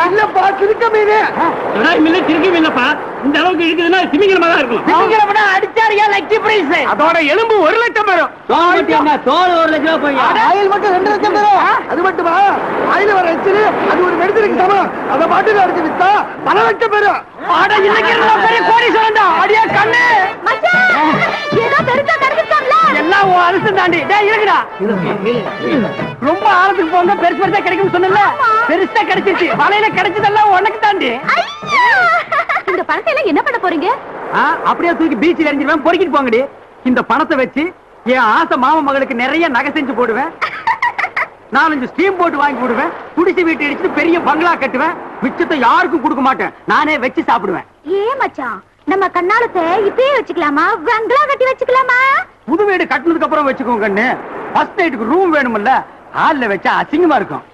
இல்லப்பா திருக்க மீன். திருக்கி மீனப்பா இந்த அளவுக்கு இருக்குதுன்னா திமிங்கலமா தான் இருக்கும். திமிங்கலம்னா அடிச்சாரியா லக்கி பிரைஸ். அதோட எலும்பு 1 லட்சம் வரும். தோல் 1 லட்சம் போய் ஆயில் மட்டும் 2 லட்சம் வரும். அது மட்டுமா ஆயில் வர எச்சில் அது ஒரு மெடிசனுக்கு சமம். அத பாட்டுல அடிச்சு வித்தா பல லட்சம் வரும். அட இன்னைக்கு பெரிய கோடீஸ்வரன்டா. அடியே கண்ணு ஏதோ பெருசா கிடைச்சிட்டாங்களா? எல்லாம் உன் அரசு தாண்டி. டேய் இருக்குடா. ரொம்ப ஆழத்துக்கு போங்க பெருசு பெருசா கிடைக்கும் சொன்னல. பெருசா கிடைச்சிச்சு. வலையில கிடைச்சதெல்லாம் உனக்கு தாண்டி. இந்த பணத்தை எல்லாம் என்ன பண்ண போறீங்க? அப்படியே தூக்கி பீச்சில் எறிஞ்சிருவேன். பொறுக்கிட்டு போங்கடி. இந்த பணத்தை வச்சு என் ஆசை மாமா மகளுக்கு நிறைய நகை செஞ்சு போடுவேன். 4-5 ஸ்டீம் போட்டு வாங்கி போடுவேன். குடிசை வீட்டு அடிச்சுட்டு பெரிய பங்களா கட்டுவேன். மிச்சத்தை யாருக்கும் கொடுக்க மாட்டேன். நானே வச்சு சாப்பிடுவேன். ஏ மச்சான், நம்ம கண்ணாலத்தை இப்பயே வச்சுக்கலாமா? பங்களா கட்டி வச்சுக்கலாமா? புது வீடு கட்டினதுக்கு அப்புறம் வச்சுக்கோங்க கண்ணு. ஃபர்ஸ்ட் நைட்டுக்கு ரூம் வேணும்ல. ஹால்ல வச்சா அசிங்கமா இருக்கும்.